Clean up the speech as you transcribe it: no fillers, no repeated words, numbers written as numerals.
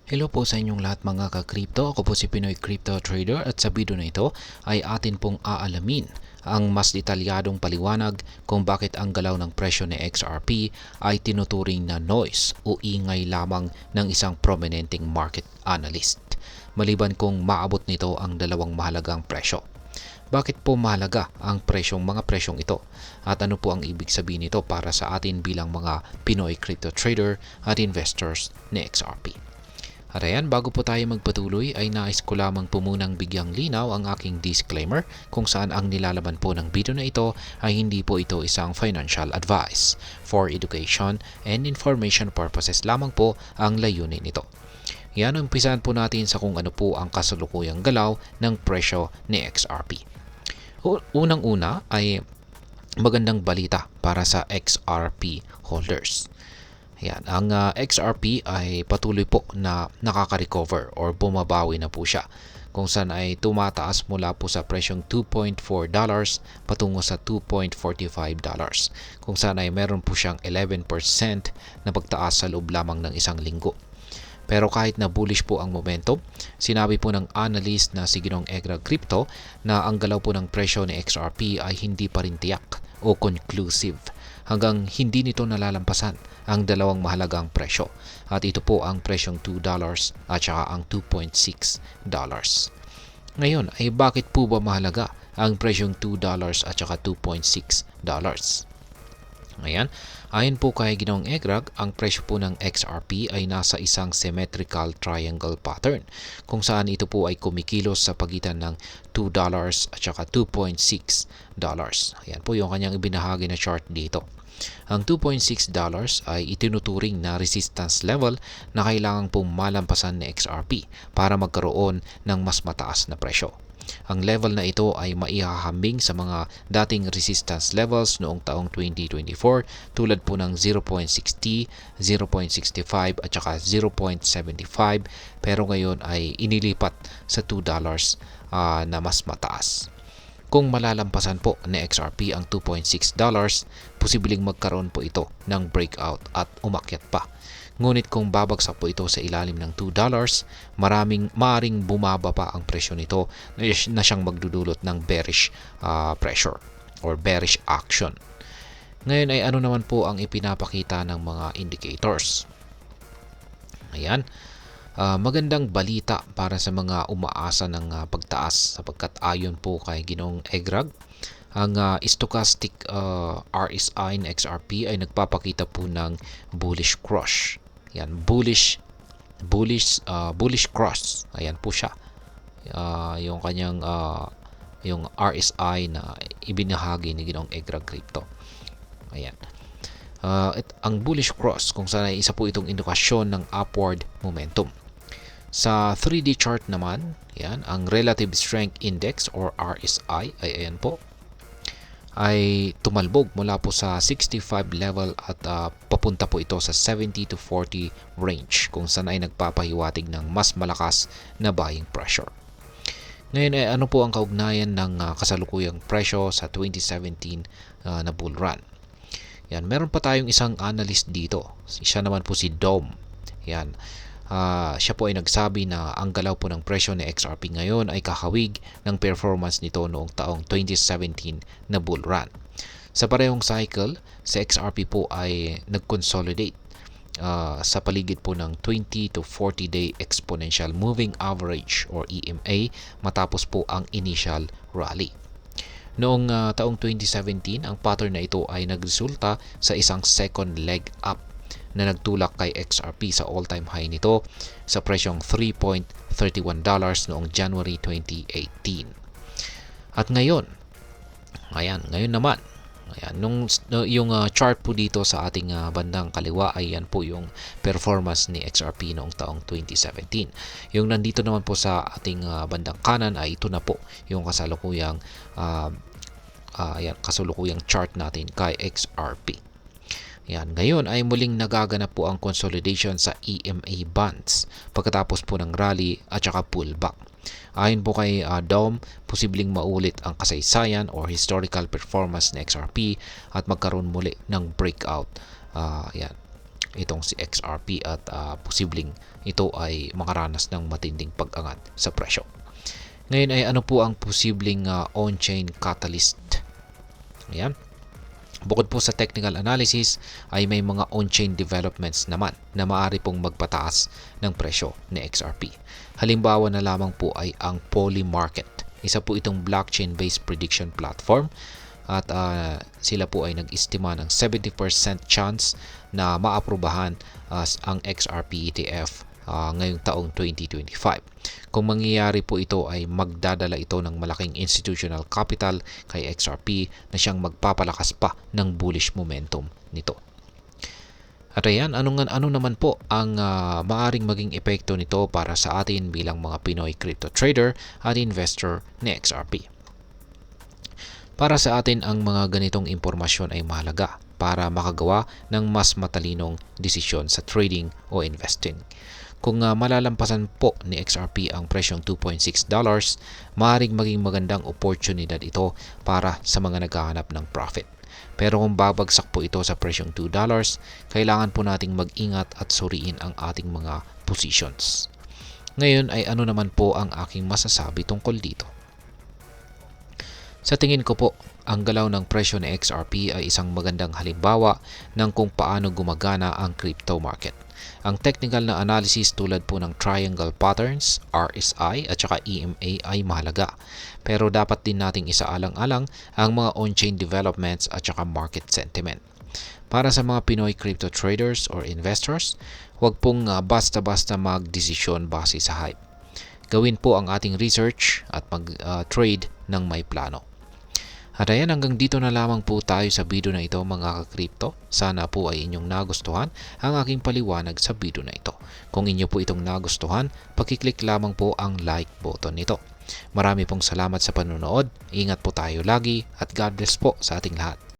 Hello po sa inyong lahat mga ka-crypto. Ako po si Pinoy Crypto Trader at sa video na ito ay atin pong aalamin ang mas detalyadong paliwanag kung bakit ang galaw ng presyo ni XRP ay tinuturing na noise o ingay lamang ng isang prominenteng market analyst. Maliban kung maabot nito ang dalawang mahalagang presyo. Bakit po mahalaga ang mga presyong ito? At ano po ang ibig sabihin nito para sa atin bilang mga Pinoy Crypto Trader at investors ni XRP? At ayan, bago po tayo magpatuloy ay nais ko lamang po munang bigyang linaw ang aking disclaimer kung saan ang nilalaman po ng video na ito ay hindi po ito isang financial advice. For education and information purposes lamang po ang layunin nito. Yan, umpisahan po natin sa kung ano po ang kasalukuyang galaw ng presyo ni XRP. Unang-una ay magandang balita para sa XRP holders. Yan, ang XRP ay patuloy po na nakaka-recover or bumabawi na po siya kung saan ay tumataas mula po sa presyong $2.4 patungo sa $2.45 kung saan ay meron po siyang 11% na pagtaas sa loob lamang ng isang linggo. Pero kahit na bullish po ang momentum, sinabi po ng analyst na si Ginong Egrag Crypto na ang galaw po ng presyo ni XRP ay hindi pa rin tiyak o conclusive hanggang hindi nito nalalampasan ang dalawang mahalagang presyo. At ito po ang presyong $2 at saka ang $2.6. Ngayon ay bakit po ba mahalaga ang presyong $2 at saka $2.6? Ayan, ayon po kay Ginong Egrag, ang presyo po ng XRP ay nasa isang symmetrical triangle pattern kung saan ito po ay kumikilos sa pagitan ng $2 at saka $2.6. Ayan po yung kanyang ibinahagi na chart dito. Ang $2.6 ay itinuturing na resistance level na kailangan pong malampasan ni XRP para magkaroon ng mas mataas na presyo. Ang level na ito ay maihahambing sa mga dating resistance levels noong taong 2024 tulad po ng 0.60, 0.65 at saka 0.75 pero ngayon ay inilipat sa $2 na mas mataas. Kung malalampasan po ni XRP ang $2.6, posibleng magkaroon po ito ng breakout at umakyat pa. Ngunit kung babagsak po ito sa ilalim ng $2, maaring bumaba pa ang presyo nito na siyang magdudulot ng bearish pressure or bearish action. Ngayon ay ano naman po ang ipinapakita ng mga indicators? Ayan. Magandang balita para sa mga umaasa ng pagtaas sapagkat ayon po kay Ginong Egrag, ang stochastic RSI ng XRP ay nagpapakita po ng bullish cross. Yan, bullish cross. Ayan po siya. Yung kanyang yung RSI na ibinahagi ni Ginong Egrag Crypto. Ayan. Ang bullish cross kung saan ay isa po itong indikasyon ng upward momentum. Sa 3D chart naman, yan, ang Relative Strength Index or RSI ay ayan po, ay tumalbog mula po sa 65 level at papunta po ito sa 70 to 40 range kung saan ay nagpapahiwatig ng mas malakas na buying pressure. Ngayon ay ano po ang kaugnayan ng kasalukuyang presyo sa 2017 na bull run? Yan, meron pa tayong isang analyst dito. Siya naman po si Dom. Yan. Siya po ay nagsabi na ang galaw po ng presyo ni XRP ngayon ay kakawig ng performance nito noong taong 2017 na bull run. Sa parehong cycle, si XRP po ay nag-consolidate sa paligid po ng 20 to 40 day exponential moving average or EMA matapos po ang initial rally. Noong taong 2017, ang pattern na ito ay nagresulta sa isang second leg up na nagtulak kay XRP sa all-time high nito sa presyong $3.31 noong January 2018. At ngayon naman, yung chart po dito sa ating bandang kaliwa ay yan po yung performance ni XRP noong taong 2017. Yung nandito naman po sa ating bandang kanan ay ito na po yung kasalukuyang chart natin kay XRP. Yan, ngayon ay muling nagaganap po ang consolidation sa EMA bands pagkatapos po ng rally at saka pullback. Ayon po kay Dom, posibleng maulit ang kasaysayan or historical performance ng XRP at magkaroon muli ng breakout. itong si XRP at posibleng ito ay makaranas ng matinding pag-angat sa presyo. Ngayon ay ano po ang posibleng on-chain catalyst? Ayan. Bukod po sa technical analysis ay may mga on-chain developments naman na maaari pong magpataas ng presyo ni XRP. Halimbawa na lamang po ay ang Polymarket. Isa po itong blockchain-based prediction platform at sila po ay nag-estima ng 70% chance na maaprubahan ang XRP ETF ngayong taong 2025. Kung mangyayari po ito ay magdadala ito ng malaking institutional capital kay XRP na siyang magpapalakas pa ng bullish momentum nito. At ayan, ano naman po ang maaring maging epekto nito para sa atin bilang mga Pinoy crypto trader at investor ni XRP. Para sa atin ang mga ganitong impormasyon ay mahalaga para makagawa ng mas matalinong desisyon sa trading o investing. Kung malalampasan po ni XRP ang presyong $2.6, maaaring maging magandang oportunidad ito para sa mga naghahanap ng profit. Pero kung babagsak po ito sa presyong $2, kailangan po nating mag-ingat at suriin ang ating mga positions. Ngayon ay ano naman po ang aking masasabi tungkol dito? Sa tingin ko po, ang galaw ng presyo ni XRP ay isang magandang halimbawa ng kung paano gumagana ang crypto market. Ang technical na analysis tulad po ng triangle patterns, RSI at saka EMA ay mahalaga. Pero dapat din nating isaalang-alang ang mga on-chain developments at saka market sentiment. Para sa mga Pinoy crypto traders or investors, huwag pong basta-basta magdesisyon base sa hype. Gawin po ang ating research at mag-trade ng may plano. At ayan, hanggang dito na lamang po tayo sa video na ito mga ka-crypto. Sana po ay inyong nagustuhan ang aking paliwanag sa video na ito. Kung inyo po itong nagustuhan, pakiclick lamang po ang like button nito. Marami pong salamat sa panonood. Ingat po tayo lagi at God bless po sa ating lahat.